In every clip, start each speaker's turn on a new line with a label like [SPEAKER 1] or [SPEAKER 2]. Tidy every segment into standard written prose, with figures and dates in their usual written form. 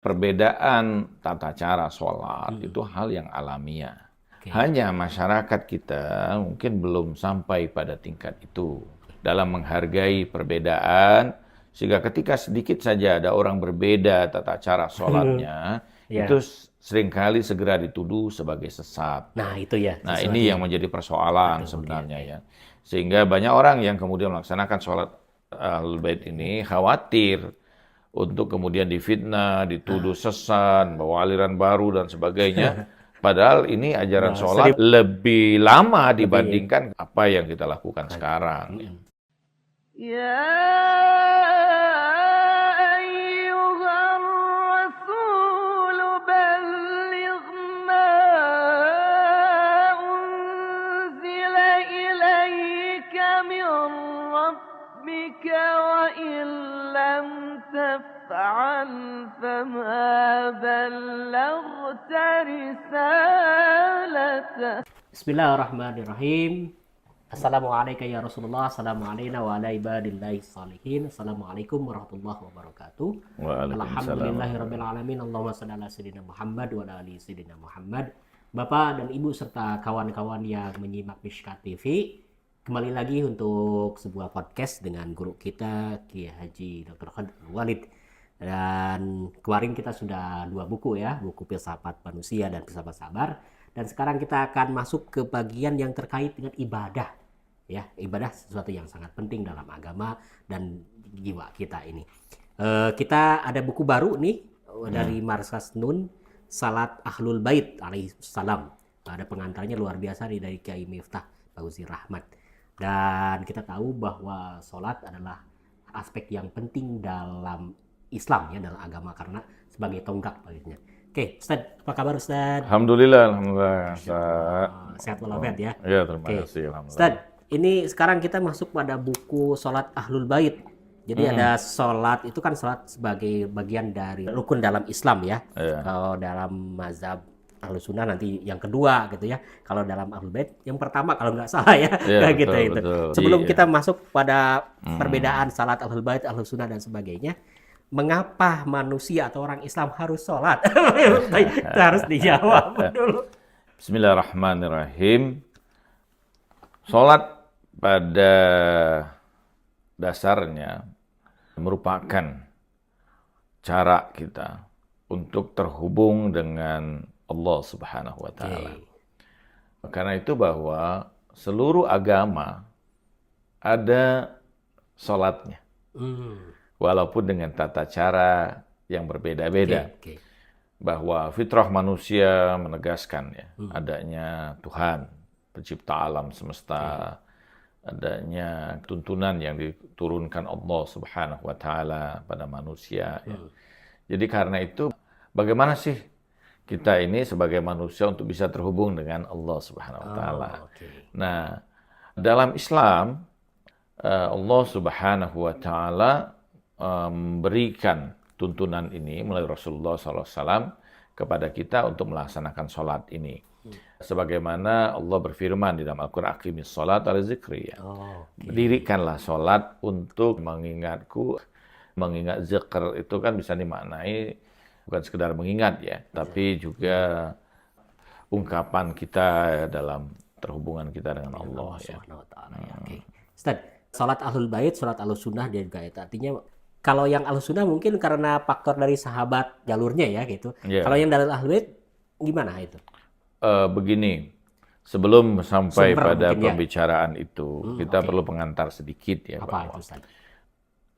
[SPEAKER 1] Perbedaan tata cara sholat itu hal yang alamiah.
[SPEAKER 2] Oke.
[SPEAKER 1] Hanya masyarakat kita mungkin belum sampai pada tingkat itu dalam menghargai perbedaan, sehingga ketika sedikit saja ada orang berbeda tata cara sholatnya,
[SPEAKER 2] Ya.
[SPEAKER 1] itu seringkali segera dituduh sebagai sesat.
[SPEAKER 2] Nah, itu ya.
[SPEAKER 1] Nah,
[SPEAKER 2] sesuatu
[SPEAKER 1] ini yang menjadi persoalan
[SPEAKER 2] Betul,
[SPEAKER 1] sebenarnya
[SPEAKER 2] oke.
[SPEAKER 1] ya. Sehingga banyak orang yang kemudian melaksanakan sholat Ahlul Bait ini khawatir untuk kemudian difitnah, dituduh sesat, bawa aliran baru dan sebagainya. Padahal ini ajaran
[SPEAKER 2] Nah,
[SPEAKER 1] sholat lebih lama
[SPEAKER 2] Lebih-
[SPEAKER 1] dibandingkan apa yang kita lakukan sekarang.
[SPEAKER 2] Mm-mm.
[SPEAKER 3] يا أيها الرسول بلغ ما أنزل إليك من ربك وإن لم تفعل فما بلغت رسالته.
[SPEAKER 2] Bismillahirrahmanirrahim. Assalamualaikum ya Rasulullah. Assalamualaikum wa ala ibadillahi salihin. Assalamualaikum warahmatullahi wabarakatuh.
[SPEAKER 1] Waalaikumsalam.
[SPEAKER 2] Alhamdulillahirabbil alamin. Allahumma shalli ala sayyidina Muhammad wa ala ali sayyidina Muhammad. Bapak dan Ibu serta kawan-kawan yang menyimak Mishkat TV, kembali lagi untuk sebuah podcast dengan guru kita Kiai Haji Dr. Khalid Walid. Dan kemarin kita sudah 2 buku ya, buku Filsafat Manusia dan Filsafat Sabar. Dan sekarang kita akan masuk ke bagian yang terkait dengan ibadah. Ya, ibadah sesuatu yang sangat penting dalam agama dan jiwa kita ini. Kita ada buku baru nih dari Markas Nun, Salat Ahlul Bait alaihi salam. Ada pengantarnya luar biasa nih dari Kiai Miftah Fauzi Rahmat. Dan kita tahu bahwa sholat adalah aspek yang penting dalam Islam ya, dalam agama, karena sebagai tonggak baginya. Oke, Ustaz, apa kabar Ustaz?
[SPEAKER 1] Alhamdulillah, alhamdulillah. Ustaz.
[SPEAKER 2] Sehat walafiat ya.
[SPEAKER 1] Ya, terima
[SPEAKER 2] Oke.
[SPEAKER 1] kasih. Alhamdulillah.
[SPEAKER 2] Ustaz, ini sekarang kita masuk pada buku Sholat Ahlul Bait. Jadi ada sholat, itu kan sholat sebagai bagian dari rukun dalam Islam ya.
[SPEAKER 1] Iya.
[SPEAKER 2] Kalau dalam mazhab Ahlus Sunnah nanti yang kedua gitu ya. Kalau dalam Ahlul Bait yang pertama kalau nggak salah ya.
[SPEAKER 1] Iya,
[SPEAKER 2] Kayak gitu
[SPEAKER 1] betul,
[SPEAKER 2] itu.
[SPEAKER 1] betul.
[SPEAKER 2] Sebelum
[SPEAKER 1] Iya.
[SPEAKER 2] kita masuk pada perbedaan salat Ahlul Bait, Ahlus Sunnah dan sebagainya, mengapa manusia atau orang Islam harus sholat? Itu harus dijawab dulu.
[SPEAKER 1] Bismillahirrahmanirrahim. Sholat pada dasarnya merupakan cara kita untuk terhubung dengan Allah Subhanahu wa Ta'ala. Karena itu bahwa seluruh agama ada sholatnya, walaupun dengan tata cara yang berbeda-beda.
[SPEAKER 2] Oke.
[SPEAKER 1] Bahwa fitrah manusia menegaskan ya adanya Tuhan, pencipta alam semesta, adanya tuntunan yang diturunkan Allah Subhanahu wa Ta'ala pada manusia. Ya. Jadi karena itu, bagaimana sih kita ini sebagai manusia untuk bisa terhubung dengan Allah Subhanahu wa Ta'ala?
[SPEAKER 2] Oke.
[SPEAKER 1] Nah, dalam Islam, Allah Subhanahu wa Ta'ala memberikan tuntunan ini melalui Rasulullah SAW kepada kita untuk melaksanakan sholat ini. Sebagaimana Allah berfirman di dalam Al-Quran, "Aqimis sholat ala zikri." Ya. Dirikanlah sholat untuk mengingatku. Mengingat zikr itu kan bisa dimaknai bukan sekedar mengingat ya, tapi juga ungkapan kita dalam terhubungan kita dengan Allah. Ya.
[SPEAKER 2] Subhanahu wa ta'ala, ya. Oke. Ustaz, salat Ahlul Bait, salat Ahlus Sunnah dia juga itu. Artinya kalau yang Ahlus Sunnah mungkin karena faktor dari sahabat jalurnya ya gitu.
[SPEAKER 1] Iya.
[SPEAKER 2] Kalau yang dari Ahlul Bait gimana itu?
[SPEAKER 1] Begini, sebelum sampai
[SPEAKER 2] Sumber
[SPEAKER 1] pada
[SPEAKER 2] mungkin ya.
[SPEAKER 1] pembicaraan itu, kita
[SPEAKER 2] oke.
[SPEAKER 1] perlu pengantar sedikit ya.
[SPEAKER 2] Apa
[SPEAKER 1] bahwa
[SPEAKER 2] itu Ustaz?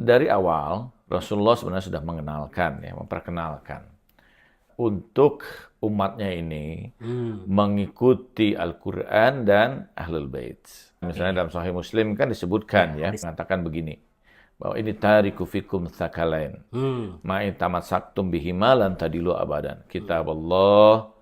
[SPEAKER 1] dari awal Rasulullah sebenarnya sudah mengenalkan ya, memperkenalkan untuk umatnya ini mengikuti Al-Quran dan Ahlul Bait. Misalnya dalam Sahih Muslim kan disebutkan ya, mengatakan begini, bahwa ini tariku fikum tsakalain. Ma'i tamassaktum bihima lan tadilu abadan. Kitab Allah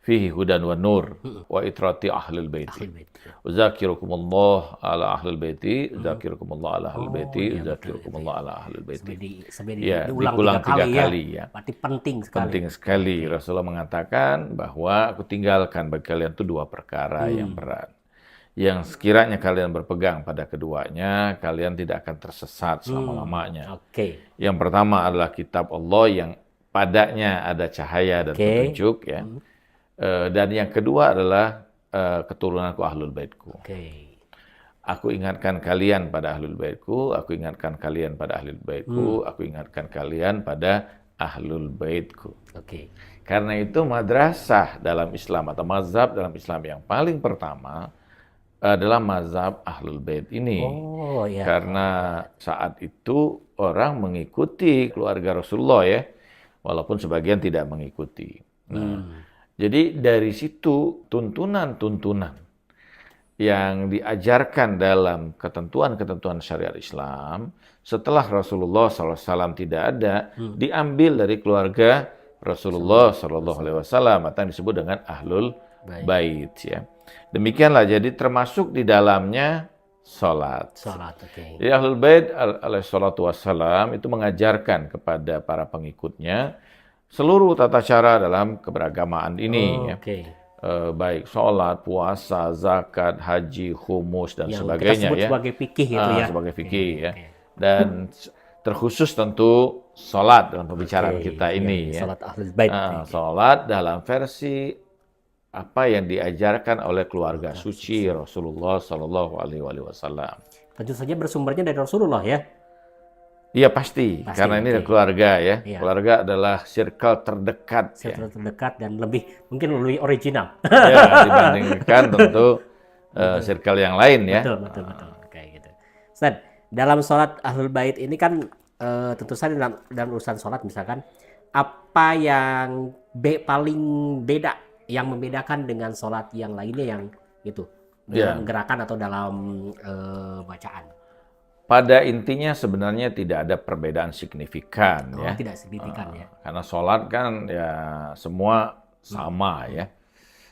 [SPEAKER 1] fihi hudan wa nur wa itrati ahlul baiti.
[SPEAKER 2] Ahlul Bait.
[SPEAKER 1] Uzakirukumullah ala ahlul baiti, uzakirukumullah ala ahlul baiti,
[SPEAKER 2] iya,
[SPEAKER 1] uzakirukumullah ala ahlul baiti.
[SPEAKER 2] Sampai
[SPEAKER 1] Ya,
[SPEAKER 2] diulang
[SPEAKER 1] diulang
[SPEAKER 2] 3
[SPEAKER 1] 3 kali ya.
[SPEAKER 2] Berarti penting sekali.
[SPEAKER 1] Penting sekali. Rasulullah mengatakan bahwa aku tinggalkan bagi kalian itu 2 perkara yang berat. Yang sekiranya kalian berpegang pada keduanya, kalian tidak akan tersesat selama-lamanya.
[SPEAKER 2] Oke.
[SPEAKER 1] Yang pertama adalah kitab Allah yang padanya ada cahaya dan
[SPEAKER 2] Oke.
[SPEAKER 1] petunjuk ya. Dan yang kedua adalah keturunanku ahlul baitku.
[SPEAKER 2] Oke.
[SPEAKER 1] Aku ingatkan kalian pada ahlul baitku, aku ingatkan kalian pada ahlul baitku, aku ingatkan kalian pada ahlul baitku.
[SPEAKER 2] Oke.
[SPEAKER 1] Karena itu madrasah dalam Islam atau mazhab dalam Islam yang paling pertama adalah mazhab ahlul bait ini.
[SPEAKER 2] Oh ya.
[SPEAKER 1] Karena saat itu orang mengikuti keluarga Rasulullah ya, walaupun sebagian tidak mengikuti. Nah, jadi dari situ tuntunan-tuntunan yang diajarkan dalam ketentuan-ketentuan syariat Islam setelah Rasulullah SAW tidak ada, diambil dari keluarga Rasulullah SAW atau yang disebut dengan ahlul bait ya. Demikianlah, jadi termasuk di dalamnya salat.
[SPEAKER 2] Salat, oke.
[SPEAKER 1] Jadi ahlul bait alaihi salatu wassalam itu mengajarkan kepada para pengikutnya seluruh tata cara dalam keberagamaan ini ya.
[SPEAKER 2] Oke.
[SPEAKER 1] Baik sholat, puasa, zakat, haji, humus dan
[SPEAKER 2] Yang
[SPEAKER 1] sebagainya
[SPEAKER 2] kita sebut
[SPEAKER 1] ya.
[SPEAKER 2] sebagai fikih gitu ya.
[SPEAKER 1] Sebagai fikih ya.
[SPEAKER 2] Oke.
[SPEAKER 1] Dan terkhusus tentu sholat dalam pembicaraan
[SPEAKER 2] Oke,
[SPEAKER 1] kita ini ya.
[SPEAKER 2] Salat ahlul bait.
[SPEAKER 1] Sholat dalam versi apa yang diajarkan oleh keluarga suci Rasulullah Shallallahu Alaihi Wasallam.
[SPEAKER 2] Tentu saja bersumbernya dari Rasulullah ya.
[SPEAKER 1] Iya pasti, karena ini
[SPEAKER 2] oke.
[SPEAKER 1] keluarga ya.
[SPEAKER 2] Iya.
[SPEAKER 1] Keluarga adalah circle terdekat ya.
[SPEAKER 2] Circle terdekat dan mungkin lebih original.
[SPEAKER 1] Ya, dibandingkan tentu circle yang lain ya.
[SPEAKER 2] Betul. Kayak gitu. Ustaz, dalam sholat ahlul bait ini kan tentu saja dalam urusan sholat misalkan apa yang paling beda, yang membedakan dengan sholat yang lainnya yang itu dalam gerakan atau dalam bacaan?
[SPEAKER 1] Pada intinya sebenarnya tidak ada perbedaan signifikan ya.
[SPEAKER 2] Tidak signifikan ya.
[SPEAKER 1] Karena sholat kan ya semua sama ya.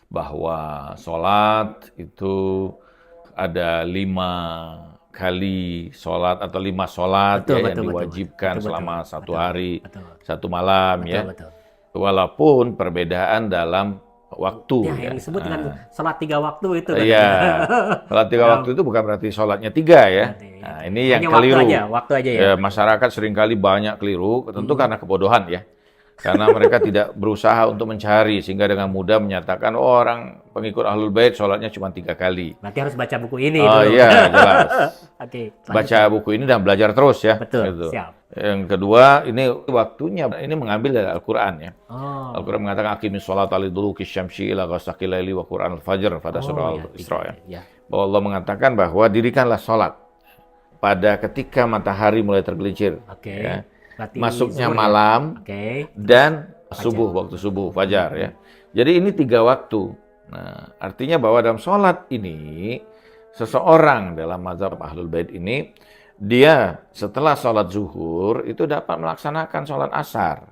[SPEAKER 1] Bahwa sholat itu ada 5 kali sholat atau 5 sholat yang diwajibkan selama satu hari, satu malam ya. Walaupun perbedaan dalam waktu
[SPEAKER 2] yang disebut dengan sholat 3 waktu itu.
[SPEAKER 1] Iya, sholat 3 waktu itu bukan berarti sholatnya 3 ya. Nah, ini yang keliru.
[SPEAKER 2] Waktu aja ya.
[SPEAKER 1] Masyarakat seringkali banyak keliru, tentu karena kebodohan ya. Karena mereka tidak berusaha untuk mencari, sehingga dengan mudah menyatakan, oh orang pengikut ahlul bait sholatnya cuma 3 kali.
[SPEAKER 2] Berarti harus baca buku ini.
[SPEAKER 1] Oh iya, jelas.
[SPEAKER 2] Oke.
[SPEAKER 1] Baca buku ini dan belajar terus ya.
[SPEAKER 2] Betul,
[SPEAKER 1] gitu.
[SPEAKER 2] siap.
[SPEAKER 1] Yang kedua, ini waktunya, ini mengambil dari Al-Quran ya.
[SPEAKER 2] Oh.
[SPEAKER 1] Al-Quran mengatakan, aqimis sholata liduluki syamsi ila ghasaqil laili wa Qur'an al-fajr pada surah Al-Isra ya. Bahwa Allah mengatakan bahwa dirikanlah sholat pada ketika matahari mulai tergelincir.
[SPEAKER 2] Oke.
[SPEAKER 1] Ya.
[SPEAKER 2] zuhur,
[SPEAKER 1] Masuknya malam dan subuh, waktu subuh, fajar ya. Jadi ini 3 waktu. Nah, artinya bahwa dalam sholat ini, seseorang dalam mazhab ahlul bait ini, dia setelah sholat zuhur itu dapat melaksanakan sholat asar.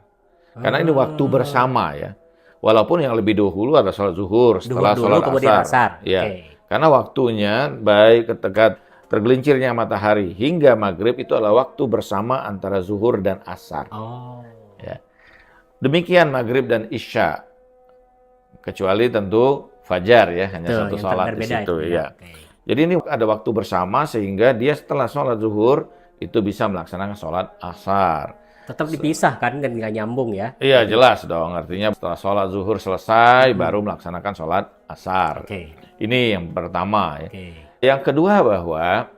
[SPEAKER 1] Karena ini waktu bersama ya. Walaupun yang lebih dahulu ada sholat zuhur, setelah sholat asar. Ya. Karena waktunya baik ketika tergelincirnya matahari hingga maghrib itu adalah waktu bersama antara zuhur dan asar. Ya. Demikian maghrib dan isya. Kecuali tentu fajar ya, hanya satu sholat di situ ya. Jadi ini ada waktu bersama sehingga dia setelah sholat zuhur itu bisa melaksanakan sholat asar.
[SPEAKER 2] Tetap dipisah kan, dan nggak nyambung ya?
[SPEAKER 1] Iya jelas dong, artinya setelah sholat zuhur selesai baru melaksanakan sholat asar. Ini yang pertama ya. Yang kedua bahwa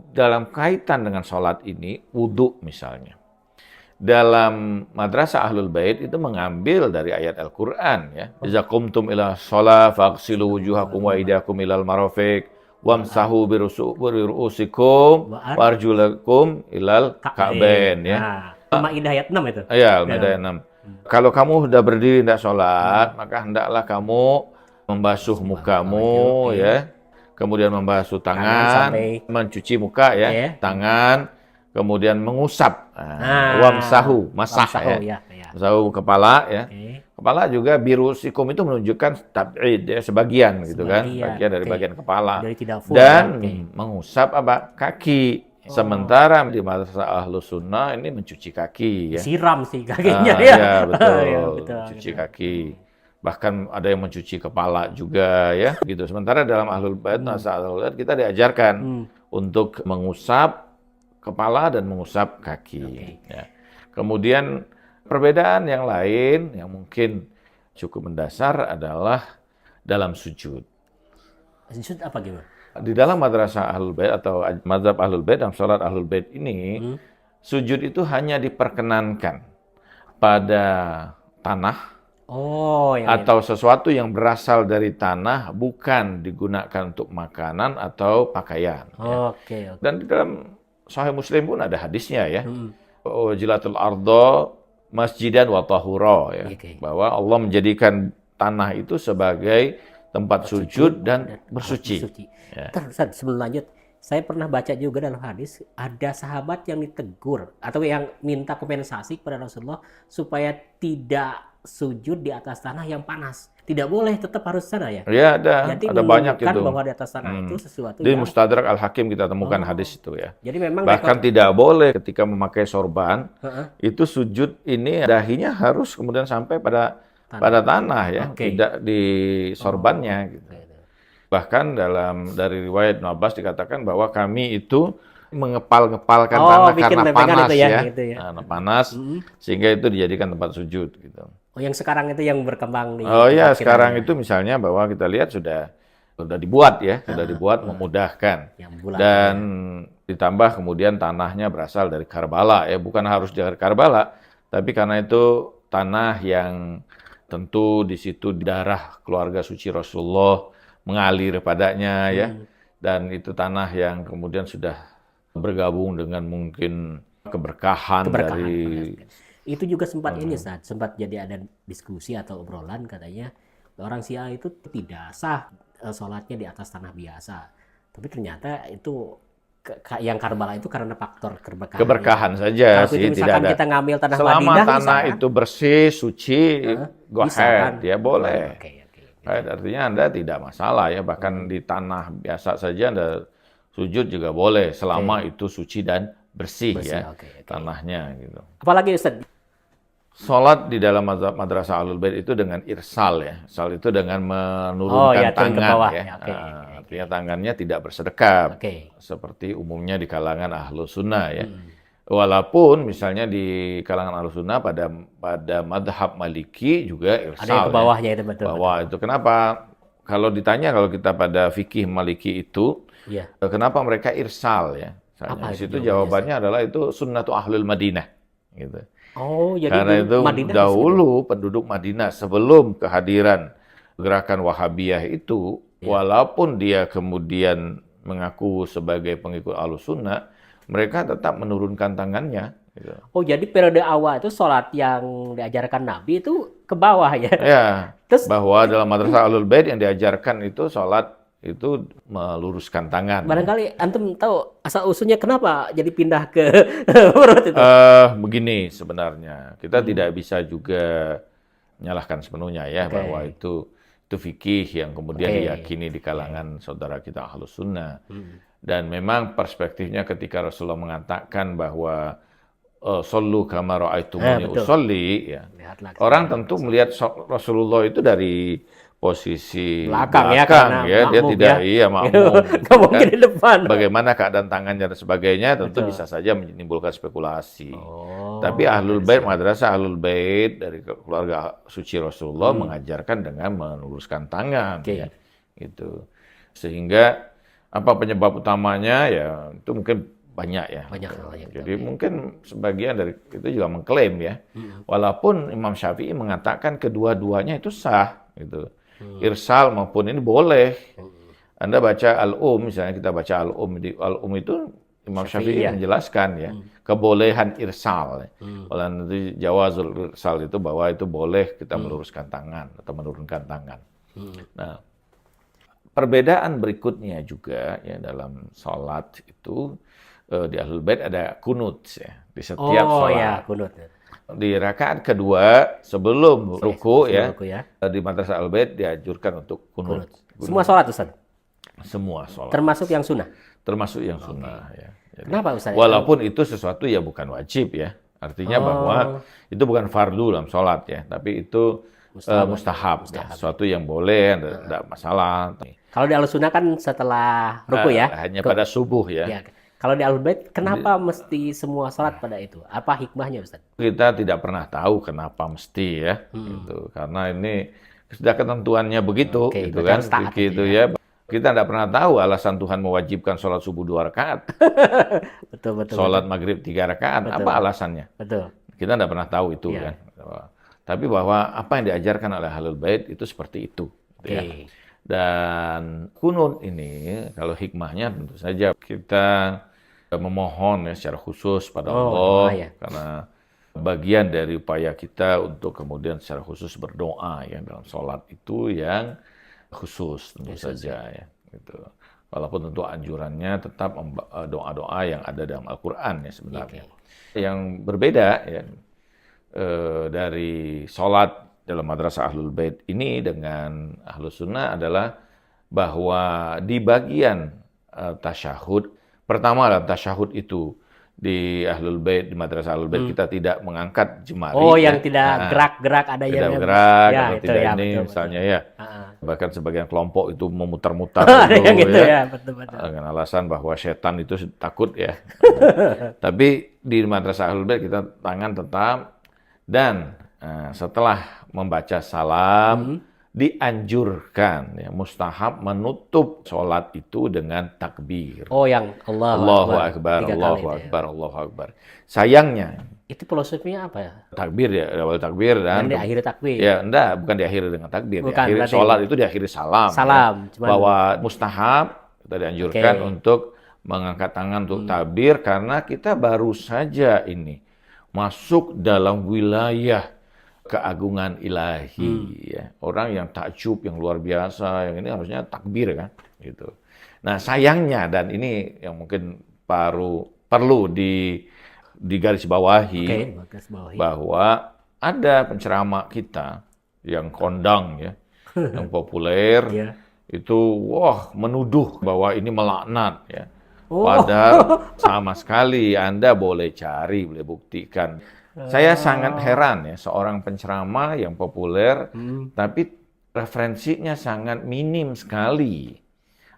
[SPEAKER 1] dalam kaitan dengan sholat ini, wudhu misalnya. Dalam madrasah ahlul bait itu mengambil dari ayat Al-Quran ya. Iza qumtum ila sholat faghsilu wujuhakum wa idakum ilal marafiq wamsahu biru'usikum warjulakum ilal ka'bain ya.
[SPEAKER 2] Al-Maidah ayat 6 itu?
[SPEAKER 1] Iya, Al-Maidah ayat 6. Kalau kamu sudah berdiri tidak sholat, maka hendaklah kamu membasuh mukamu ya. Kemudian membasuh tangan, mencuci muka ya, tangan, kemudian mengusap, wamsahu, masak ya, masahu kepala ya. Kepala juga birusikum itu menunjukkan tab'id ya, sebagian gitu kan, bagian dari bagian kepala. Dan mengusap apa? Kaki. Sementara di madrasah Ahlus Sunnah ini mencuci kaki ya.
[SPEAKER 2] Siram sih kakinya ya.
[SPEAKER 1] Iya, betul. Cuci kaki. Bahkan ada yang mencuci kepala juga ya gitu. Sementara dalam ahlul bait kita diajarkan untuk mengusap kepala dan mengusap kaki ya. Kemudian Perbedaan yang lain yang mungkin cukup mendasar adalah dalam sujud.
[SPEAKER 2] Sujud apa gimana?
[SPEAKER 1] Di dalam madrasah Ahlul Bait atau mazhab Ahlul Bait dalam salat Ahlul Bait ini, sujud itu hanya diperkenankan pada tanah
[SPEAKER 2] Oh, yang
[SPEAKER 1] atau sesuatu yang berasal dari tanah, bukan digunakan untuk makanan atau pakaian. Ya.
[SPEAKER 2] Oke.
[SPEAKER 1] Dan di dalam Sahih Muslim pun ada hadisnya ya. Jilatul ardo masjidan wa tahura ya.
[SPEAKER 2] Oke.
[SPEAKER 1] Bahwa Allah menjadikan tanah itu sebagai tempat sujud dan bersuci. Ya.
[SPEAKER 2] Ustaz, sebelum lanjut, saya pernah baca juga dalam hadis ada sahabat yang ditegur atau yang minta kompensasi kepada Rasulullah supaya tidak sujud di atas tanah yang panas. Tidak boleh, tetap harus sana ya.
[SPEAKER 1] Ya,
[SPEAKER 2] Jadi
[SPEAKER 1] ada banyak itu.
[SPEAKER 2] bahwa di atas tanah itu sesuatu
[SPEAKER 1] Di
[SPEAKER 2] yang
[SPEAKER 1] Mustadrak Al-Hakim kita temukan hadis itu ya.
[SPEAKER 2] jadi memang
[SPEAKER 1] Bahkan tidak boleh ketika memakai sorban,
[SPEAKER 2] Heeh.
[SPEAKER 1] itu sujud ini dahinya harus kemudian sampai pada tanah ya,
[SPEAKER 2] Oke.
[SPEAKER 1] tidak di sorbannya gitu. Bahkan dari riwayat Ibnu Abbas dikatakan bahwa kami itu mengepal-ngepalkan tanah
[SPEAKER 2] bikin
[SPEAKER 1] karena
[SPEAKER 2] lempengan
[SPEAKER 1] panas
[SPEAKER 2] itu ya,
[SPEAKER 1] ya.
[SPEAKER 2] gitu ya.
[SPEAKER 1] Karena panas sehingga itu dijadikan tempat sujud gitu.
[SPEAKER 2] Oh, yang sekarang itu yang berkembang di
[SPEAKER 1] Oh ya,
[SPEAKER 2] tempat kita
[SPEAKER 1] sekarang
[SPEAKER 2] ya.
[SPEAKER 1] itu misalnya bahwa kita lihat sudah dibuat ya, sudah dibuat memudahkan.
[SPEAKER 2] Yang bulat
[SPEAKER 1] Dan ditambah kemudian tanahnya berasal dari Karbala ya, bukan harus dari Karbala, tapi karena itu tanah yang tentu di situ darah keluarga suci Rasulullah mengalir padanya ya. Dan itu tanah yang kemudian sudah bergabung dengan mungkin keberkahan dari
[SPEAKER 2] Itu juga sempat ini sempat jadi ada diskusi atau obrolan katanya orang Syiah itu tidak sah sholatnya di atas tanah biasa. Tapi ternyata itu yang Karbala itu karena faktor
[SPEAKER 1] keberkahan saja
[SPEAKER 2] Kalau itu
[SPEAKER 1] sih, tidak
[SPEAKER 2] misalkan
[SPEAKER 1] ada.
[SPEAKER 2] kita ngambil tanah
[SPEAKER 1] Selama
[SPEAKER 2] Madinah
[SPEAKER 1] tanah
[SPEAKER 2] misalkan,
[SPEAKER 1] itu bersih, suci, go
[SPEAKER 2] bisa kan?
[SPEAKER 1] ahead, ya boleh.
[SPEAKER 2] Oke.
[SPEAKER 1] Right, artinya Anda tidak masalah ya, bahkan di tanah biasa saja Anda sujud juga boleh selama itu suci dan bersih ya
[SPEAKER 2] oke.
[SPEAKER 1] tanahnya gitu.
[SPEAKER 2] Apalagi Ustaz?
[SPEAKER 1] Salat di dalam madrasah Ahlul Bait itu dengan irsal ya. Irsal itu dengan menurunkan
[SPEAKER 2] turun ke
[SPEAKER 1] tangan
[SPEAKER 2] bawah.
[SPEAKER 1] ya.
[SPEAKER 2] Ya, oke.
[SPEAKER 1] Artinya tangannya tidak bersedekap.
[SPEAKER 2] Oke.
[SPEAKER 1] Seperti umumnya di kalangan Ahlus Sunnah ya. Walaupun misalnya di kalangan Ahlus Sunnah pada madhab Maliki juga irsal.
[SPEAKER 2] Ada yang ke bawahnya itu betul.
[SPEAKER 1] Bawah itu kenapa? Kalau ditanya kalau kita pada fikih Maliki itu,
[SPEAKER 2] Iya.
[SPEAKER 1] kenapa mereka irsal ya?
[SPEAKER 2] Apa
[SPEAKER 1] Di
[SPEAKER 2] itu
[SPEAKER 1] situ
[SPEAKER 2] jawabannya,
[SPEAKER 1] jawabannya adalah itu sunnatu ahlul Madinah gitu.
[SPEAKER 2] Oh, jadi
[SPEAKER 1] Karena
[SPEAKER 2] dulu
[SPEAKER 1] itu
[SPEAKER 2] Madinah
[SPEAKER 1] dahulu penduduk Madinah sebelum kehadiran gerakan Wahabiyah itu, walaupun dia kemudian mengaku sebagai pengikut Ahlus Sunnah, mereka tetap menurunkan tangannya. Gitu.
[SPEAKER 2] Oh, jadi periode awal itu sholat yang diajarkan Nabi itu ke bawah ya?
[SPEAKER 1] Ya,
[SPEAKER 2] Terus
[SPEAKER 1] bahwa dalam madrasah Ahlul Bait yang diajarkan itu sholat itu meluruskan tangan.
[SPEAKER 2] barangkali antum tahu asal usulnya kenapa jadi pindah ke perut itu?
[SPEAKER 1] Begini sebenarnya, kita tidak bisa juga menyalahkan sepenuhnya ya bahwa itu fikih yang kemudian diyakini di kalangan saudara kita Ahlus Sunnah. Dan memang perspektifnya ketika Rasulullah mengatakan bahwa Sallu kama ra'aitumuni usolli ya. Orang tentu melihat Rasulullah itu dari posisi
[SPEAKER 2] Belakang ya,
[SPEAKER 1] dia tidak makmum.
[SPEAKER 2] Nggak mungkin di depan.
[SPEAKER 1] Bagaimana keadaan tangannya dan sebagainya tentu bisa saja menimbulkan spekulasi. Tapi Ahlul Bait, madrasah Ahlul Bait dari keluarga suci Rasulullah mengajarkan dengan meluruskan tangan ya. Gitu. Sehingga apa penyebab utamanya ya itu mungkin banyak ya. Jadi mungkin sebagian dari itu juga mengklaim ya. Walaupun Imam Syafi'i mengatakan kedua-duanya itu sah gitu. Irsal maupun ini boleh. Anda baca misalnya kita baca Al-Um itu Imam Syafi'i menjelaskan ya kebolehan irsal. Oleh nanti jawazul irsal itu bahwa itu boleh kita meluruskan tangan atau menurunkan tangan. Nah, perbedaan berikutnya juga ya dalam sholat itu di Ahlul Bait ada kunut ya di setiap sholat.
[SPEAKER 2] Ya, kunut.
[SPEAKER 1] Di rakaat kedua sebelum ruku ya di madrasah Ahlul Bait dianjurkan untuk kunut.
[SPEAKER 2] Semua sholat Ustaz?
[SPEAKER 1] Semua sholat.
[SPEAKER 2] Termasuk yang sunnah?
[SPEAKER 1] Termasuk yang sunnah ya. Jadi,
[SPEAKER 2] kenapa Ustaz?
[SPEAKER 1] Walaupun itu sesuatu ya bukan wajib ya. Artinya bahwa itu bukan fardu dalam sholat ya, tapi itu mustahab. Ya. Sesuatu yang boleh, tidak masalah.
[SPEAKER 2] Kalau di Ahlus Sunnah kan setelah ruku ya?
[SPEAKER 1] Hanya pada subuh ya.
[SPEAKER 2] Kalau di Ahlul Bait, kenapa mesti semua sholat pada itu? Apa hikmahnya, Ustaz?
[SPEAKER 1] Kita tidak pernah tahu kenapa mesti ya, gitu. Karena ini sudah ketentuannya begitu,
[SPEAKER 2] Oke,
[SPEAKER 1] gitu
[SPEAKER 2] berarti
[SPEAKER 1] kan,
[SPEAKER 2] harus taat
[SPEAKER 1] fikih
[SPEAKER 2] itu
[SPEAKER 1] itu
[SPEAKER 2] ya.
[SPEAKER 1] ya. Kita tidak pernah tahu alasan Tuhan mewajibkan sholat subuh 2 rakaat,
[SPEAKER 2] Betul.
[SPEAKER 1] sholat maghrib 3 rakaat,
[SPEAKER 2] Betul.
[SPEAKER 1] apa alasannya?
[SPEAKER 2] Betul.
[SPEAKER 1] Kita tidak pernah tahu itu
[SPEAKER 2] Iya.
[SPEAKER 1] kan. Tapi bahwa apa yang diajarkan oleh Ahlul Bait itu seperti itu. Gitu ya.
[SPEAKER 2] Oke.
[SPEAKER 1] Dan kunut ini, kalau hikmahnya tentu saja kita memohon ya secara khusus pada
[SPEAKER 2] Oh,
[SPEAKER 1] Allah,
[SPEAKER 2] doa ya.
[SPEAKER 1] karena bagian dari upaya kita untuk kemudian secara khusus berdoa ya dalam sholat itu yang khusus tentu saja ya. Gitu. Walaupun tentu anjurannya tetap doa-doa yang ada dalam Al-Quran ya sebenarnya. Yang berbeda ya dari sholat dalam madrasah Ahlul Bait ini dengan Ahlus Sunnah adalah bahwa di bagian tasyahud, pertama dalam tasyahud itu di Ahlul Bait, di madrasah Ahlul Bait kita tidak mengangkat jemari.
[SPEAKER 2] Oh,
[SPEAKER 1] ya.
[SPEAKER 2] yang tidak gerak-gerak ada
[SPEAKER 1] Tidak
[SPEAKER 2] yang
[SPEAKER 1] bergerak
[SPEAKER 2] ya,
[SPEAKER 1] atau
[SPEAKER 2] itu
[SPEAKER 1] tidak
[SPEAKER 2] ya,
[SPEAKER 1] ini
[SPEAKER 2] betul,
[SPEAKER 1] misalnya
[SPEAKER 2] betul.
[SPEAKER 1] ya. Bahkan sebagian kelompok itu memutar-mutar
[SPEAKER 2] Ada
[SPEAKER 1] itu,
[SPEAKER 2] yang gitu
[SPEAKER 1] ya.
[SPEAKER 2] ya, betul.
[SPEAKER 1] Dengan alasan bahwa setan itu takut ya. Tapi di madrasah Ahlul Bait kita tangan tetap dan setelah membaca salam dianjurkan ya mustahab menutup sholat itu dengan takbir.
[SPEAKER 2] Oh, yang
[SPEAKER 1] Allahu Akbar,
[SPEAKER 2] tiga kali
[SPEAKER 1] Allahu
[SPEAKER 2] itu ya.
[SPEAKER 1] Akbar, Allahu Akbar. Sayangnya
[SPEAKER 2] Itu filosofinya apa ya?
[SPEAKER 1] takbir ya, awal takbir
[SPEAKER 2] Dan
[SPEAKER 1] dan
[SPEAKER 2] di akhir takbir.
[SPEAKER 1] ya enggak, bukan diakhiri dengan takbir.
[SPEAKER 2] Bukan,
[SPEAKER 1] Diakhiri
[SPEAKER 2] berarti-
[SPEAKER 1] sholat itu diakhiri salam.
[SPEAKER 2] Salam,
[SPEAKER 1] ya.
[SPEAKER 2] cuman-
[SPEAKER 1] Bahwa mustahab kita dianjurkan
[SPEAKER 2] Oke.
[SPEAKER 1] untuk mengangkat tangan untuk takbir karena kita baru saja ini masuk dalam wilayah keagungan ilahi ya. Orang yang takjub yang luar biasa, yang ini harusnya takbir kan gitu. Nah, sayangnya dan ini yang mungkin perlu digarisbawahi
[SPEAKER 2] Oke, bagas bawahi.
[SPEAKER 1] bahwa ada penceramah kita yang kondang ya, yang populer
[SPEAKER 2] Iya.
[SPEAKER 1] itu menuduh bahwa ini melaknat ya.
[SPEAKER 2] Oh.
[SPEAKER 1] Padahal sama sekali Anda boleh cari, boleh buktikan. Saya sangat heran ya, seorang penceramah yang populer tapi referensinya sangat minim sekali.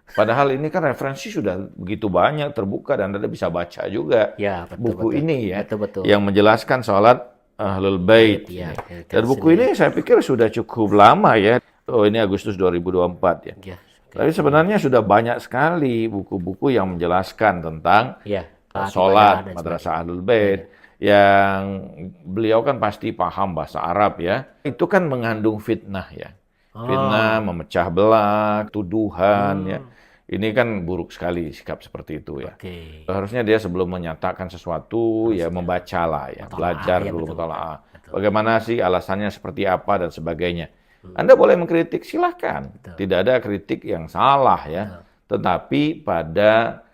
[SPEAKER 1] Padahal ini kan referensi sudah begitu banyak terbuka dan Anda bisa baca juga
[SPEAKER 2] Ya, betul,
[SPEAKER 1] buku
[SPEAKER 2] betul.
[SPEAKER 1] ini ya
[SPEAKER 2] Betul.
[SPEAKER 1] yang menjelaskan sholat Ahlul Bait.
[SPEAKER 2] Iya,
[SPEAKER 1] Dan buku ini saya pikir sudah cukup lama ya. Oh, ini Agustus 2024 ya.
[SPEAKER 2] Ya,
[SPEAKER 1] Tapi sebenarnya sudah banyak sekali buku-buku yang menjelaskan tentang
[SPEAKER 2] ya.
[SPEAKER 1] sholat madrasah Ahlul Bait yang beliau kan pasti paham bahasa Arab ya. Itu kan mengandung fitnah ya. Fitnah, memecah belah, tuduhan ya. Ini kan buruk sekali sikap seperti itu ya.
[SPEAKER 2] Oke.
[SPEAKER 1] Harusnya dia sebelum menyatakan sesuatu ya membacalah ya, belajar
[SPEAKER 2] ya,
[SPEAKER 1] dulu
[SPEAKER 2] betul.
[SPEAKER 1] mutalaah. Bagaimana sih alasannya seperti apa dan sebagainya. Anda boleh mengkritik, silahkan. Tidak ada kritik yang salah ya. Tetapi pada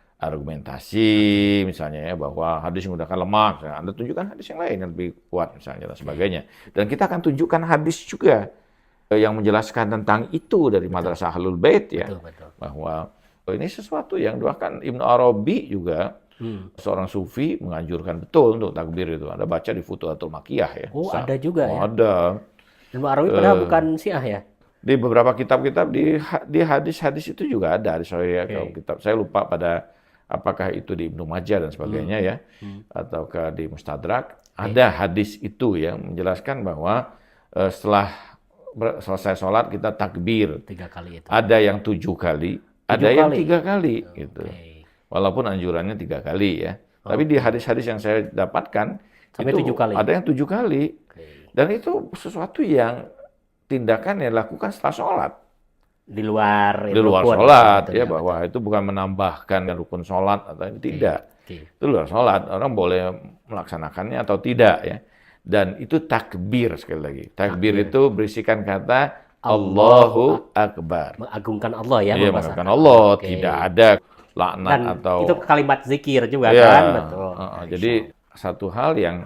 [SPEAKER 1] argumentasi misalnya ya bahwa hadis menggunakan lemak, misalnya, Anda tunjukkan hadis yang lain yang lebih kuat misalnya dan sebagainya. Dan kita akan tunjukkan hadis juga yang menjelaskan tentang itu dari madrasah Ahlul Bait ya.
[SPEAKER 2] Betul.
[SPEAKER 1] Bahwa ini sesuatu yang bahkan Ibnu Arabi juga seorang sufi menganjurkan betul untuk takbir itu. Anda baca di Futuhatul Makiyah ya.
[SPEAKER 2] Oh, ada juga ya.
[SPEAKER 1] Ada.
[SPEAKER 2] Ilmu Arabi padahal bukan Syiah ya.
[SPEAKER 1] Di beberapa kitab-kitab di hadis-hadis itu juga ada. Kalau kitab saya lupa pada apakah itu di Ibnu Majah dan sebagainya ya, ataukah di Mustadrak. Ada hadis itu yang menjelaskan bahwa setelah selesai sholat kita takbir.
[SPEAKER 2] 3 kali itu.
[SPEAKER 1] Ada yang 7 kali, ada yang 3 kali gitu.
[SPEAKER 2] Oke.
[SPEAKER 1] Walaupun anjurannya 3 kali ya. Tapi di hadis-hadis yang saya dapatkan
[SPEAKER 2] Sampai
[SPEAKER 1] itu
[SPEAKER 2] 7 kali.
[SPEAKER 1] ada yang 7 kali.
[SPEAKER 2] Oke.
[SPEAKER 1] Dan itu sesuatu yang tindakan yang dilakukan setelah sholat.
[SPEAKER 2] Di luar
[SPEAKER 1] Di luar
[SPEAKER 2] rukun,
[SPEAKER 1] sholat
[SPEAKER 2] betul,
[SPEAKER 1] ya, bahwa itu bukan menambahkan rukun sholat atau tidak.
[SPEAKER 2] Oke.
[SPEAKER 1] Itu luar sholat, orang boleh melaksanakannya atau tidak ya. Dan itu takbir sekali lagi. Takbir itu berisikan kata Allahu Akbar.
[SPEAKER 2] Mengagungkan Allah ya.
[SPEAKER 1] Iya,
[SPEAKER 2] membahasakan.
[SPEAKER 1] mengagungkan Allah,
[SPEAKER 2] Oke.
[SPEAKER 1] tidak ada laknat
[SPEAKER 2] Dan
[SPEAKER 1] atau
[SPEAKER 2] itu kalimat zikir juga
[SPEAKER 1] ya,
[SPEAKER 2] kan, betul.
[SPEAKER 1] jadi satu hal yang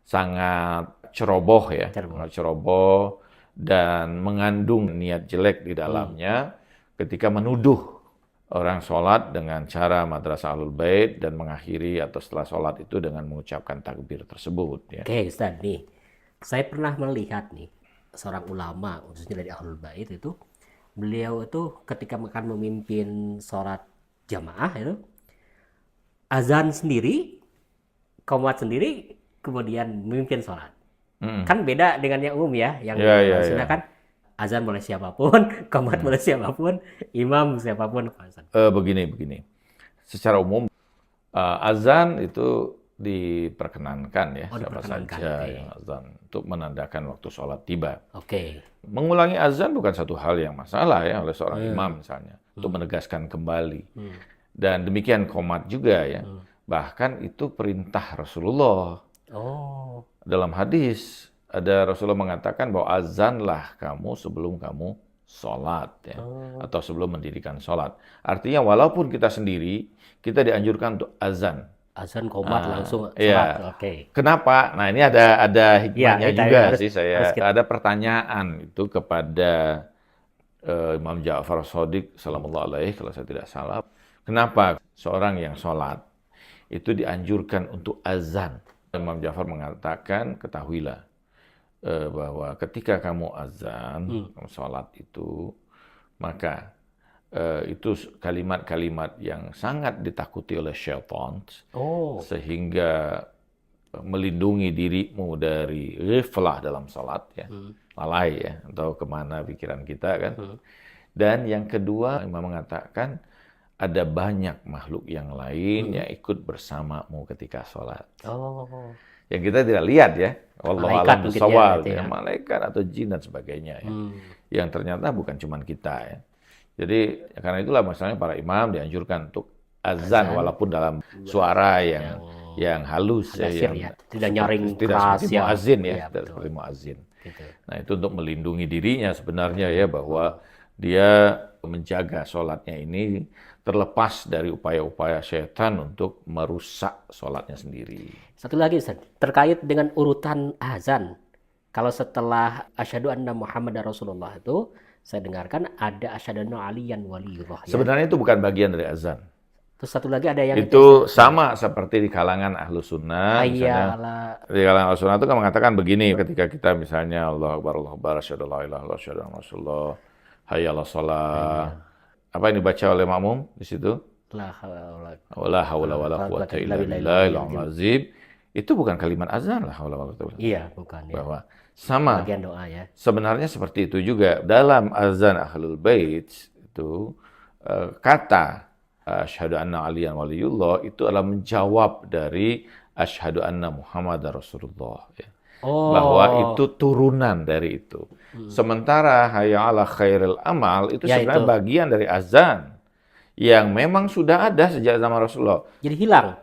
[SPEAKER 1] sangat ceroboh ya, ceroboh dan mengandung niat jelek di dalamnya ketika menuduh orang sholat dengan cara madrasah Ahlul Bait dan mengakhiri atau setelah sholat itu dengan mengucapkan takbir tersebut ya.
[SPEAKER 2] Oke, Ustaz, nih. Saya pernah melihat nih seorang ulama khususnya dari Ahlul Bait itu, beliau itu ketika akan memimpin sholat jamaah itu azan sendiri, qomat sendiri, kemudian memimpin sholat. Kan beda dengan yang umum ya, yang sunnah kan azan boleh siapapun, qomat boleh siapapun, imam siapapun.
[SPEAKER 1] Begini. Secara umum azan itu diperkenankan ya, siapa saja yang azan untuk menandakan waktu sholat tiba.
[SPEAKER 2] Oke.
[SPEAKER 1] Mengulangi azan bukan satu hal yang masalah ya oleh seorang imam misalnya untuk menegaskan kembali. Dan demikian qomat juga ya. Bahkan itu perintah Rasulullah. Dalam hadis ada Rasulullah mengatakan bahwa azanlah kamu sebelum kamu sholat ya, atau sebelum mendirikan sholat. Artinya walaupun kita sendiri, kita dianjurkan untuk azan.
[SPEAKER 2] Azan qomat langsung sholat.
[SPEAKER 1] Iya.
[SPEAKER 2] Oke.
[SPEAKER 1] Kenapa? Nah ini ada hikmahnya juga sih saya.
[SPEAKER 2] kita...
[SPEAKER 1] Ada pertanyaan itu kepada Imam Ja'far Shadiq sallallahu alaihi kalau saya tidak salah. Kenapa seorang yang sholat itu dianjurkan untuk azan? Imam Ja'far mengatakan, ketahuilah bahwa ketika kamu azan, kamu sholat itu, maka itu kalimat-kalimat yang sangat ditakuti oleh syaitan, sehingga melindungi dirimu dari ghiflah dalam sholat, ya, lalai ya, atau kemana pikiran kita kan. Dan yang kedua, Imam mengatakan ada banyak makhluk yang lain yang ikut bersamamu ketika sholat. Yang kita tidak lihat ya, wallahu a'lam bishawab, ya, malaikat atau jin dan sebagainya ya. Yang ternyata bukan cuma kita ya. Jadi karena itulah misalnya para imam dianjurkan untuk azan walaupun dalam suara yang halus ya,
[SPEAKER 2] tidak nyaring
[SPEAKER 1] tidak
[SPEAKER 2] keras
[SPEAKER 1] seperti muazin ya, tidak
[SPEAKER 2] betul.
[SPEAKER 1] seperti muazin.
[SPEAKER 2] Gitu.
[SPEAKER 1] Nah itu untuk melindungi dirinya sebenarnya ya, bahwa dia menjaga sholatnya ini terlepas dari upaya-upaya syaitan untuk merusak sholatnya sendiri.
[SPEAKER 2] Satu lagi Ustaz, terkait dengan urutan azan. Kalau setelah asyhadu anna Muhammadar Rasulullah itu saya dengarkan ada asyhadu anna Aliyan waliyullah.
[SPEAKER 1] Sebenarnya itu bukan bagian dari azan.
[SPEAKER 2] Terus satu lagi ada yang
[SPEAKER 1] itu sama seperti di kalangan Ahlus Sunnah.
[SPEAKER 2] Misalnya,
[SPEAKER 1] di kalangan Ahlus Sunnah itu kan mengatakan begini, ketika kita misalnya Allahu Akbar, asyhadu an la ilaha illallah, asyhadu anna Rasulullah, hayya 'alas shalah. Apa yang dibaca oleh makmum di situ? La haula wala quwwata illa billahil azim. Itu bukan kalimat azan lah, haula wala quwwata.
[SPEAKER 2] Iya, bukan ya.
[SPEAKER 1] Bahwa sama
[SPEAKER 2] bagian doa ya.
[SPEAKER 1] Sebenarnya seperti itu juga dalam azan Ahlul Bait itu kata asyhadu anna aliyan waliyullah itu adalah menjawab dari asyhadu anna Muhammadar Rasulullah ya. Bahwa itu turunan dari itu. Sementara hayya 'ala khairil amal itu sebenarnya bagian dari azan yang memang sudah ada sejak zaman Rasulullah.
[SPEAKER 2] Jadi hilang.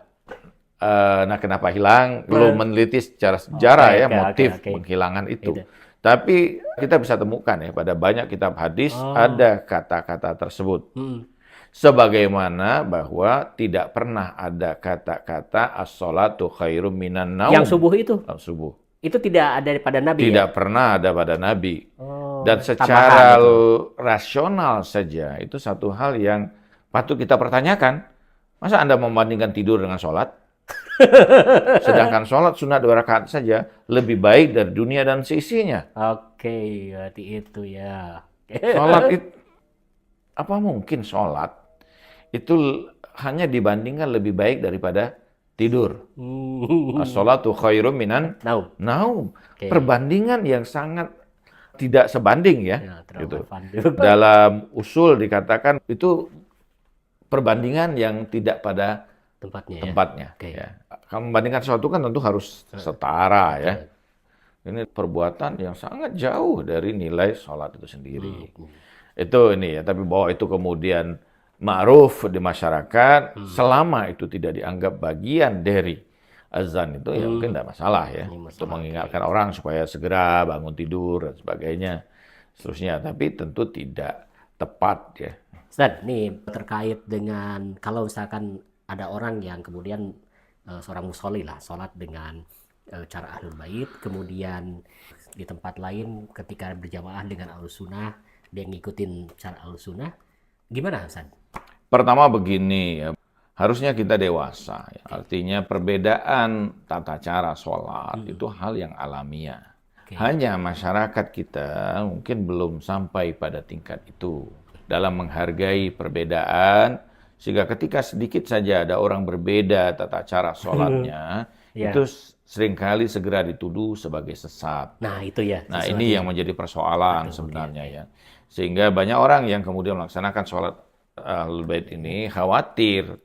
[SPEAKER 1] Nah, kenapa hilang? Belum meneliti secara sejarah motif penghilangan itu. Tapi kita bisa temukan ya pada banyak kitab hadis ada kata-kata tersebut. Sebagaimana bahwa tidak pernah ada kata-kata as-sholatu khairum minan naum.
[SPEAKER 2] Yang subuh itu?
[SPEAKER 1] Subuh.
[SPEAKER 2] Itu tidak ada pada Nabi.
[SPEAKER 1] Tidak pernah ada pada Nabi. Dan secara rasional saja itu satu hal yang patut kita pertanyakan. Masa Anda membandingkan tidur dengan sholat? Sedangkan sholat sunat 2 rakaat saja lebih baik dari dunia dan seisinya.
[SPEAKER 2] Oke, berarti itu ya.
[SPEAKER 1] Sholat itu, apa mungkin sholat itu hanya dibandingkan lebih baik daripada tidur? As-sholatu khairum minan naum. Perbandingan yang sangat tidak sebanding ya gitu. Dalam usul dikatakan itu perbandingan yang tidak pada tempatnya. Ya. Kalau membandingkan sesuatu kan tentu harus setara ya. Ini perbuatan yang sangat jauh dari nilai sholat itu sendiri. Itu ini ya, tapi bahwa itu kemudian ma'ruf di masyarakat selama itu tidak dianggap bagian dari azan itu ya mungkin tidak masalah ya. Untuk mengingatkan orang supaya segera bangun tidur dan sebagainya. Seterusnya, tapi tentu tidak tepat ya.
[SPEAKER 2] Ustaz, nih terkait dengan kalau misalkan ada orang yang kemudian seorang musolli lah, sholat dengan cara Ahlul Bait, kemudian di tempat lain ketika berjamaah dengan Ahlus Sunnah, dia ngikutin cara Ahlus Sunnah, gimana Ustaz?
[SPEAKER 1] Pertama begini ya, harusnya kita dewasa. Ya. Artinya perbedaan tata cara sholat itu hal yang alamiah. Hanya masyarakat kita mungkin belum sampai pada tingkat itu. Dalam menghargai perbedaan, Sehingga ketika sedikit saja ada orang berbeda tata cara sholatnya,
[SPEAKER 2] Ya.
[SPEAKER 1] itu seringkali segera dituduh sebagai sesat.
[SPEAKER 2] Nah, itu ya.
[SPEAKER 1] Nah,
[SPEAKER 2] sesuatu
[SPEAKER 1] ini yang menjadi persoalan
[SPEAKER 2] Betul,
[SPEAKER 1] sebenarnya ya. Sehingga banyak orang yang kemudian melaksanakan sholat Ahlul Bait ini khawatir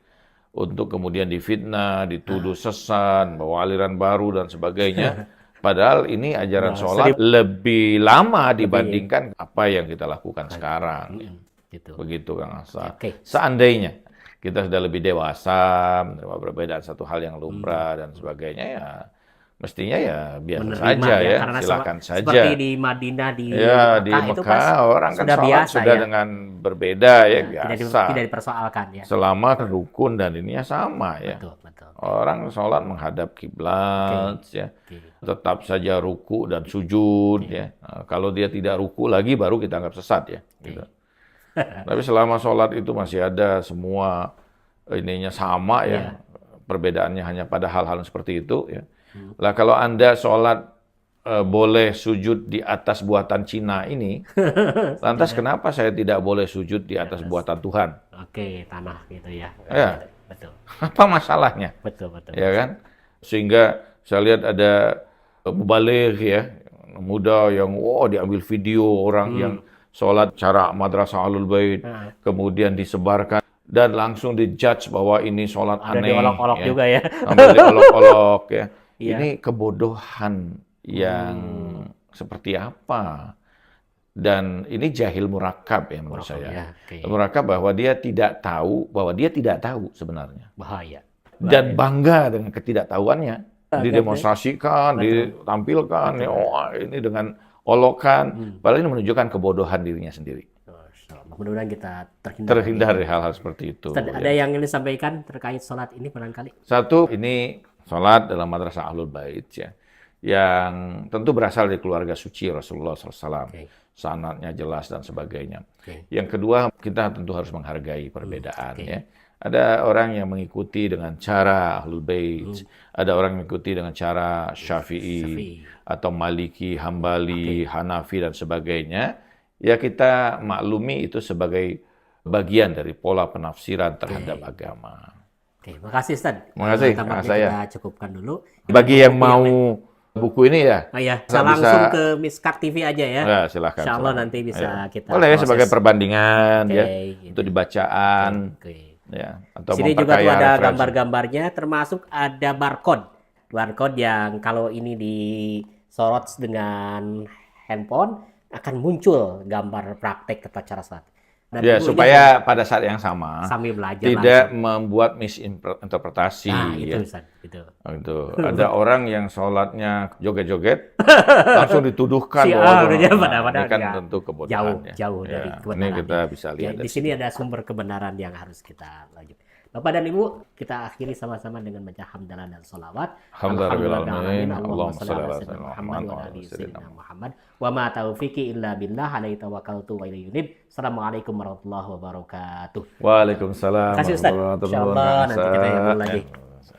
[SPEAKER 1] untuk kemudian difitnah, dituduh sesat, bawa aliran baru dan sebagainya. Padahal ini ajaran sholat lebih lama dibandingkan apa yang kita lakukan sekarang.
[SPEAKER 2] gitu.
[SPEAKER 1] Begitu Kang Hasan.
[SPEAKER 2] Oke.
[SPEAKER 1] Seandainya kita sudah lebih dewasa, menerima perbedaan satu hal yang lumrah dan sebagainya, ya mestinya ya biasa
[SPEAKER 2] Menerima
[SPEAKER 1] saja ya,
[SPEAKER 2] karena
[SPEAKER 1] silakan saja.
[SPEAKER 2] seperti di Madinah, di
[SPEAKER 1] Ya, di
[SPEAKER 2] itu pas
[SPEAKER 1] Mekah orang kan
[SPEAKER 2] sudah
[SPEAKER 1] sholat
[SPEAKER 2] biasa
[SPEAKER 1] sudah
[SPEAKER 2] ya.
[SPEAKER 1] dengan berbeda ya,
[SPEAKER 2] Tidak,
[SPEAKER 1] biasa.
[SPEAKER 2] tidak dipersoalkan ya.
[SPEAKER 1] Selama rukun dan ininya sama ya.
[SPEAKER 2] Betul, betul.
[SPEAKER 1] Orang sholat menghadap kiblat ya.
[SPEAKER 2] Oke.
[SPEAKER 1] Tetap saja ruku dan sujud ya. Nah, kalau dia tidak ruku lagi baru kita anggap sesat ya. Gitu. Tapi selama sholat itu masih ada semua ininya sama ya. Perbedaannya hanya pada hal-hal seperti itu ya. Lah kalau Anda sholat boleh sujud di atas buatan Cina ini, lantas kenapa saya tidak boleh sujud di atas buatan Tuhan?
[SPEAKER 2] Oke, tanah gitu ya.
[SPEAKER 1] Ya.
[SPEAKER 2] Betul.
[SPEAKER 1] Apa masalahnya?
[SPEAKER 2] Betul, betul.
[SPEAKER 1] Ya kan? Sehingga saya lihat ada mubaligh ya, muda yang diambil video orang yang sholat cara madrasah Ahlul Bait, kemudian disebarkan dan langsung dijudge bahwa ini sholat
[SPEAKER 2] Ada
[SPEAKER 1] aneh.
[SPEAKER 2] diolok-olok
[SPEAKER 1] ya.
[SPEAKER 2] juga ya.
[SPEAKER 1] Sambil diolok-olok ya.
[SPEAKER 2] Iya.
[SPEAKER 1] Ini kebodohan yang seperti apa? Dan ini jahil murakab ya menurut saya.
[SPEAKER 2] Ya, oke.
[SPEAKER 1] Murakab bahwa dia tidak tahu sebenarnya.
[SPEAKER 2] Bahaya.
[SPEAKER 1] Dan bangga dengan ketidaktahuannya. Didemonstrasikan, ditampilkan, ya, ini dengan olokan. Padahal ini menunjukkan kebodohan dirinya sendiri.
[SPEAKER 2] Mudah-mudahan kita
[SPEAKER 1] Terhindar dari hal-hal seperti itu.
[SPEAKER 2] Ustaz, ada yang ingin disampaikan terkait sholat ini barangkali?
[SPEAKER 1] Satu, ini sholat dalam madrasah Ahlul Bait ya, yang tentu berasal dari keluarga suci Rasulullah SAW. Sanadnya jelas dan sebagainya. Yang kedua, kita tentu harus menghargai perbedaan ya. Ada orang yang mengikuti dengan cara Ahlul Bait, ada orang yang mengikuti dengan cara Syafi'i, atau Maliki, Hambali, Hanafi dan sebagainya. Ya kita maklumi itu sebagai bagian dari pola penafsiran terhadap agama.
[SPEAKER 2] Oke, makasih Ustaz.
[SPEAKER 1] Makasih,
[SPEAKER 2] Tampaknya
[SPEAKER 1] saya.
[SPEAKER 2] kita cukupkan dulu.
[SPEAKER 1] Bagi yang mau buku ini ya,
[SPEAKER 2] Oh iya,
[SPEAKER 1] bisa-
[SPEAKER 2] langsung ke Miskak TV aja ya.
[SPEAKER 1] ya silakan.
[SPEAKER 2] Insya Allah
[SPEAKER 1] silakan.
[SPEAKER 2] nanti bisa
[SPEAKER 1] Ya.
[SPEAKER 2] kita
[SPEAKER 1] Boleh ya
[SPEAKER 2] proses.
[SPEAKER 1] sebagai perbandingan
[SPEAKER 2] Oke,
[SPEAKER 1] ya,
[SPEAKER 2] gitu.
[SPEAKER 1] untuk dibacaan
[SPEAKER 2] Oke.
[SPEAKER 1] ya, atau
[SPEAKER 2] Di sini juga tuh
[SPEAKER 1] memperkaya
[SPEAKER 2] ada
[SPEAKER 1] referensi.
[SPEAKER 2] gambar-gambarnya, termasuk ada barcode. Barcode yang kalau ini disorot dengan handphone akan muncul gambar praktek tata cara sholat. Dan
[SPEAKER 1] Ya,
[SPEAKER 2] Ibu ini
[SPEAKER 1] supaya pada saat yang sama
[SPEAKER 2] sambil belajar
[SPEAKER 1] tidak
[SPEAKER 2] langsung.
[SPEAKER 1] membuat misinterpretasi.
[SPEAKER 2] Nah, itu
[SPEAKER 1] ya.
[SPEAKER 2] Ustaz, gitu.
[SPEAKER 1] Gitu. Ada orang yang sholatnya joget-joget, langsung dituduhkan
[SPEAKER 2] Si
[SPEAKER 1] bahwa
[SPEAKER 2] udah
[SPEAKER 1] nah,
[SPEAKER 2] padahal
[SPEAKER 1] ini kan
[SPEAKER 2] ya,
[SPEAKER 1] tentu kebodohan.
[SPEAKER 2] jauh
[SPEAKER 1] ya.
[SPEAKER 2] dari
[SPEAKER 1] Ya,
[SPEAKER 2] kebenaran.
[SPEAKER 1] ini kita bisa
[SPEAKER 2] Ya,
[SPEAKER 1] lihat.
[SPEAKER 2] di sini ada sumber kebenaran yang harus kita lanjut. Bapak dan Ibu, kita akhiri sama-sama dengan baca hamdalah dan sholawat.
[SPEAKER 1] Alhamdulillahirrahmanirrahim.
[SPEAKER 2] Allahumma
[SPEAKER 1] Allahumma
[SPEAKER 2] shalli
[SPEAKER 1] shalli
[SPEAKER 2] ala
[SPEAKER 1] ala
[SPEAKER 2] sayyidina
[SPEAKER 1] sayyidina
[SPEAKER 2] Muhammad wa ala
[SPEAKER 1] Muhammad
[SPEAKER 2] ali
[SPEAKER 1] wa
[SPEAKER 2] sayyidina Muhammad. Wa ma taufiqi illa billah, alaihi tawakkaltu wa ilaihi unib. Assalamualaikum warahmatullahi wabarakatuh.
[SPEAKER 1] Waalaikumsalam.
[SPEAKER 2] Terima kasih Ustaz.
[SPEAKER 1] warahmatullahi
[SPEAKER 2] Insyaallah nanti kita
[SPEAKER 1] wabarakatuh.
[SPEAKER 2] ketemu lagi.